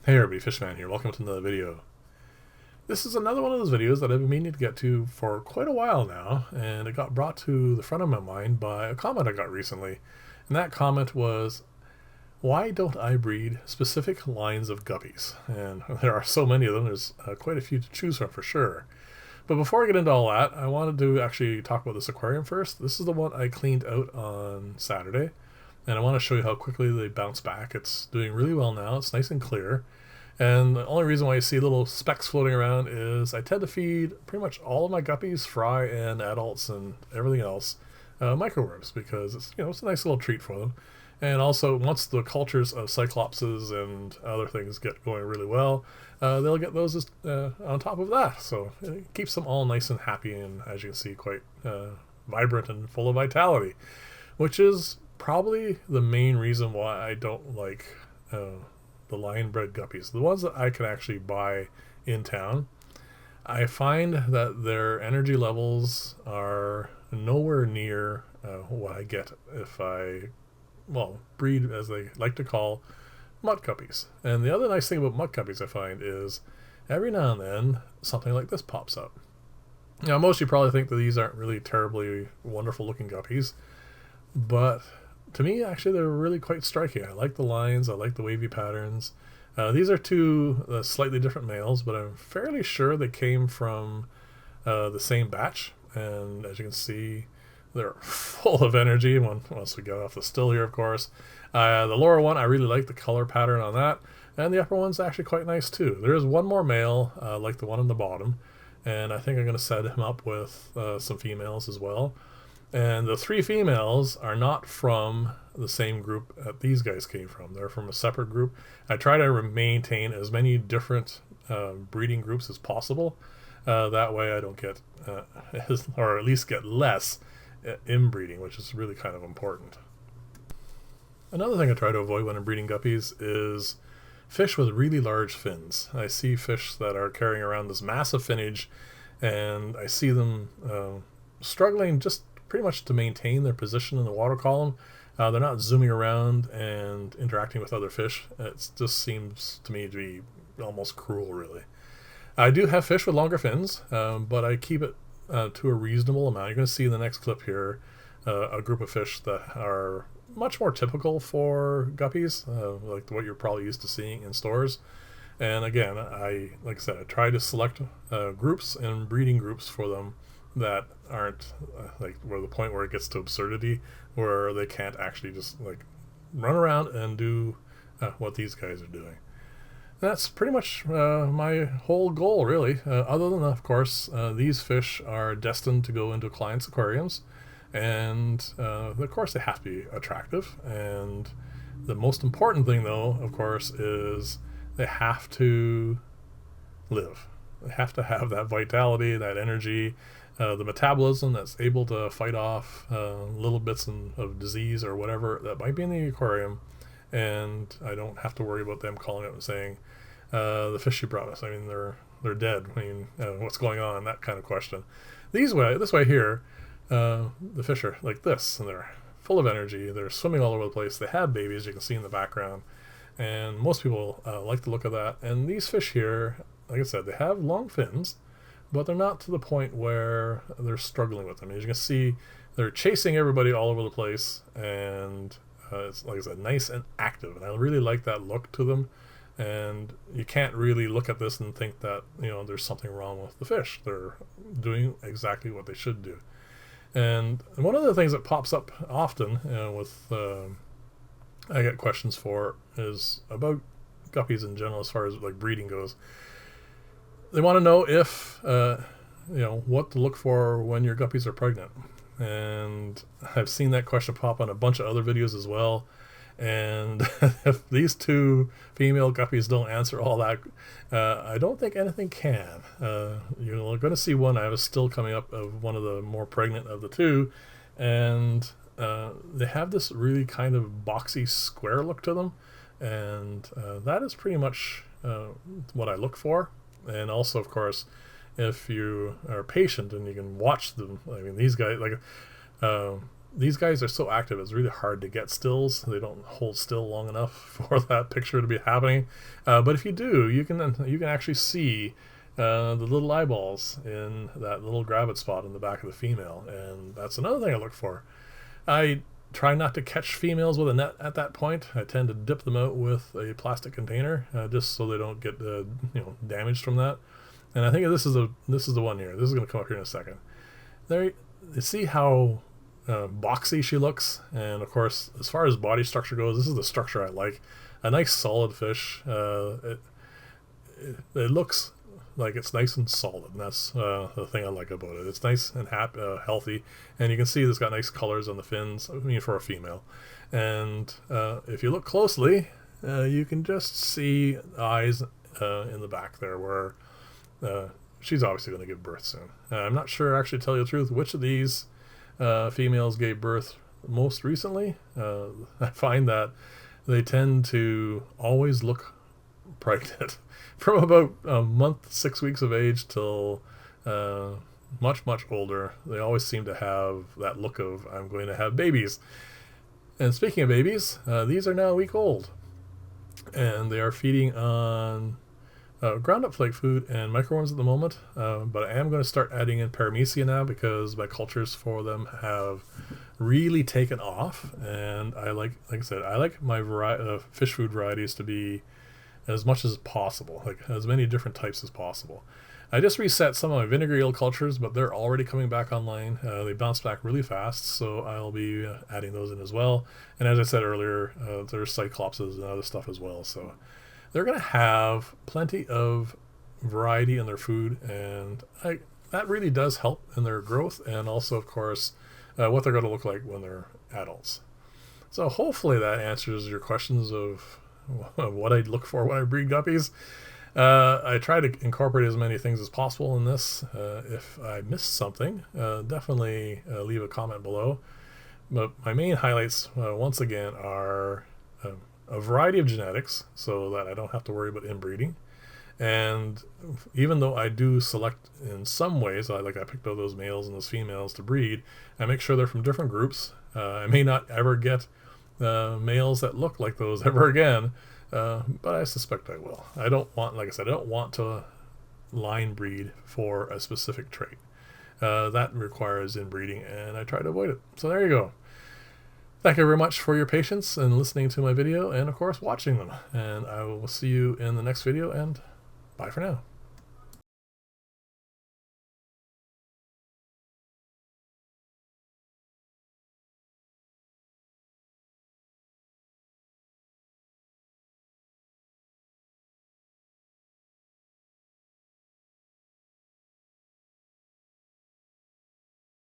Hey everybody, Fishman here. Welcome to another video. This is another one of those videos that I've been meaning to get to for quite a while now, and it got brought to the front of my mind by a comment I got recently. And that comment was, why don't I breed specific lines of guppies? And there are so many of them, there's quite a few to choose from for sure. But before I get into all that, I wanted to actually talk about this aquarium first. This is the one I cleaned out on Saturday, and I want to show you how quickly they bounce back. It's doing really well now. It's nice and clear. And the only reason why you see little specks floating around is I tend to feed pretty much all of my guppies, fry and adults and everything else, microworms, because it's a nice little treat for them. And also, once the cultures of cyclopses and other things get going really well, they'll get those on top of that. So it keeps them all nice and happy, and as you can see, quite vibrant and full of vitality, which is probably the main reason why I don't like the lion bred guppies. The ones that I can actually buy in town, I find that their energy levels are nowhere near what I get if I breed, as they like to call, mutt guppies. And the other nice thing about mutt guppies I find is every now and then something like this pops up. Now, most of you probably think that these aren't really terribly wonderful looking guppies, but to me, actually, they're really quite striking. I like the lines, I like the wavy patterns. These are two slightly different males, but I'm fairly sure they came from the same batch. And as you can see, they're full of energy once we get off the still here, of course. The lower one, I really like the color pattern on that. And the upper one's actually quite nice too. There is one more male, like the one on the bottom. And I think I'm going to set him up with some females as well. And the three females are not from the same group that these guys came from. They're from a separate group. I try to maintain as many different breeding groups as possible. That way I don't get, or at least get less inbreeding, which is really kind of important. Another thing I try to avoid when I'm breeding guppies is fish with really large fins. I see fish that are carrying around this massive finnage, and I see them struggling just pretty much to maintain their position in the water column. They're not zooming around and interacting with other fish. It just seems to me to be almost cruel, really. I do have fish with longer fins, but I keep it to a reasonable amount. You're going to see in the next clip here a group of fish that are much more typical for guppies, like what you're probably used to seeing in stores. And again, like I said, I try to select groups and breeding groups for them that aren't like where the point where it gets to absurdity, where they can't actually just like run around and do what these guys are doing. That's pretty much my whole goal, really. Other than, of course, these fish are destined to go into clients' aquariums, and of course they have to be attractive. And the most important thing, though, of course, is they have to live. They have to have that vitality, that energy, the metabolism that's able to fight off little bits of disease or whatever that might be in the aquarium, and I don't have to worry about them calling up and saying, the fish you brought us, I mean, they're dead. I mean, what's going on? That kind of question. This way here, the fish are like this, and they're full of energy. They're swimming all over the place. They have babies, you can see in the background, and most people like the look of that. And these fish here, like I said, they have long fins, but they're not to the point where they're struggling with them. As you can see, they're chasing everybody all over the place, and it's, like I said, nice and active, and I really like that look to them. And you can't really look at this and think that there's something wrong with the fish. They're doing exactly what they should do. And one of the things that pops up often with I get questions for is about guppies in general, as far as like breeding goes. They want to know if what to look for when your guppies are pregnant. And I've seen that question pop on a bunch of other videos as well. And if these two female guppies don't answer all that, I don't think anything can. You're going to see one. I have a still coming up of one of the more pregnant of the two, and they have this really kind of boxy square look to them, and that is pretty much what I look for. And also, of course, if you are patient and you can watch them, I mean, these guys, like these guys are so active, it's really hard to get stills. They don't hold still long enough for that picture to be happening. But if you do, you can actually see the little eyeballs in that little grab it spot in the back of the female, and that's another thing I look for. I try not to catch females with a net at that point. I tend to dip them out with a plastic container, just so they don't get damaged from that. And I think this is the one here. This is going to come up here in a second. There, you see how boxy she looks, and of course, as far as body structure goes, this is the structure I like. A nice solid fish. It looks like it's nice and solid, and that's the thing I like about it. It's nice and healthy, and you can see it's got nice colors on the fins, I mean, for a female. And if you look closely, you can just see eyes in the back there where she's obviously going to give birth soon. I'm not sure, actually, to tell you the truth, which of these females gave birth most recently. I find that they tend to always look pregnant from about a month, 6 weeks of age till much older. They always seem to have that look of, I'm going to have babies. And speaking of babies, these are now a week old, and they are feeding on ground up flake food and microworms at the moment, but I am going to start adding in paramecia now because my cultures for them have really taken off, and I like I said, I like my fish food varieties to be as much as possible, like as many different types as possible. I just reset some of my vinegar eel cultures, but they're already coming back online. They bounce back really fast, so I'll be adding those in as well. And as I said earlier, there's cyclopses and other stuff as well, so they're going to have plenty of variety in their food, and that really does help in their growth, and also, of course, what they're going to look like when they're adults. So hopefully that answers your questions of what I look for when I breed guppies. I try to incorporate as many things as possible in this. If I missed something, definitely leave a comment below. But my main highlights, once again, are a variety of genetics, so that I don't have to worry about inbreeding. And even though I do select in some ways, I picked out those males and those females to breed, I make sure they're from different groups. I may not ever get males that look like those ever again, but I suspect I will. I don't want, like I said, I don't want to line breed for a specific trait. That requires inbreeding, and I try to avoid it. So there you go. Thank you very much for your patience and listening to my video, and of course watching them. And I will see you in the next video, and bye for now.